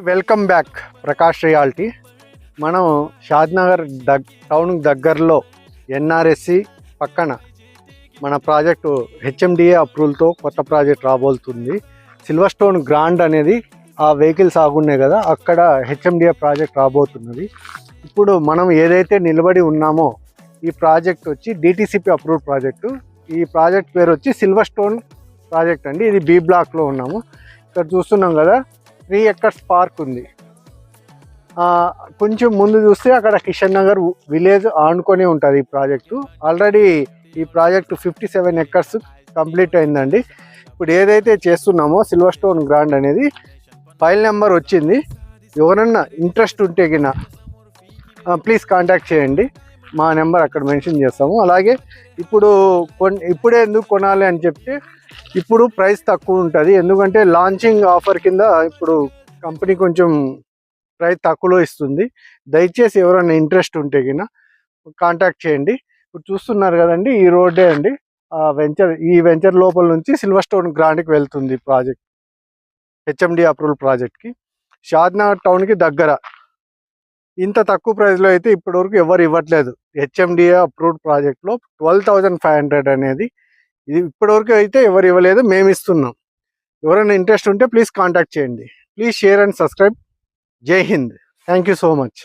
Welcome back Prakash reality. మనం Shadnagar town దగ్గరలో NRSC పక్కన మన ప్రాజెక్టు హెచ్ఎండిఏ అప్రూవల్తో కొత్త ప్రాజెక్ట్ రాబోతుంది. సిల్వర్ స్టోన్ గ్రాండ్ అనేది ఆ వెహికల్స్ ఆగున్నాయి కదా, అక్కడ హెచ్ఎండిఏ ప్రాజెక్ట్ రాబోతున్నది. ఇప్పుడు మనం ఏదైతే నిలబడి ఉన్నామో ఈ ప్రాజెక్ట్ వచ్చి డిటిసిపి అప్రూవ్డ్ ప్రాజెక్టు. ఈ ప్రాజెక్ట్ పేరు వచ్చి సిల్వర్ స్టోన్ ప్రాజెక్ట్ అండి. ఇది బి బ్లాక్లో ఉన్నాము. ఇక్కడ చూస్తున్నాం కదా, 3 acres పార్క్ ఉంది. కొంచెం ముందు చూస్తే అక్కడ కిషన్ నగర్ విలేజ్ ఆనుకొని ఉంటుంది ఈ ప్రాజెక్టు. ఆల్రెడీ ఈ ప్రాజెక్టు 57 acres కంప్లీట్ అయిందండి. ఇప్పుడు ఏదైతే చేస్తున్నామో సిల్వర్ స్టోన్ గ్రాండ్ అనేది ఫైల్ నెంబర్ వచ్చింది. ఎవరన్నా ఇంట్రెస్ట్ ఉంటే గిన ప్లీజ్ కాంటాక్ట్ చేయండి. మా నెంబర్ అక్కడ మెన్షన్ చేస్తాము. అలాగే ఇప్పుడే ఎందుకు కొనాలి అని చెప్తే, ఇప్పుడు ప్రైస్ తక్కువ ఉంటుంది. ఎందుకంటే లాంచింగ్ ఆఫర్ కింద ఇప్పుడు కంపెనీ కొంచెం ప్రైస్ తక్కువలో ఇస్తుంది. దయచేసి ఎవరైనా ఇంట్రెస్ట్ ఉంటే కినా కాంటాక్ట్ చేయండి. ఇప్పుడు చూస్తున్నారు కదండి, ఈ రోడ్డే అండి ఈ వెంచర్ లోపల నుంచి సిల్వర్ స్టోన్ గ్రాండ్కి వెళ్తుంది ప్రాజెక్ట్. హెచ్ఎండి అప్రూవల్ ప్రాజెక్ట్కి షాద్నగర్ టౌన్కి దగ్గర. ఇంత తక్కువ ప్రైస్లో అయితే ఇప్పటివరకు ఎవరు ఇవ్వట్లేదు. హెచ్ఎండిఏ అప్రూవ్డ్ ప్రాజెక్ట్లో 12,500 అనేది ఇది ఇప్పటివరకు అయితే ఎవరు ఇవ్వలేదు, మేము ఇస్తున్నాం. ఎవరైనా ఇంట్రెస్ట్ ఉంటే ప్లీజ్ కాంటాక్ట్ చేయండి. Please share and subscribe. జై హింద్. Thank you so much.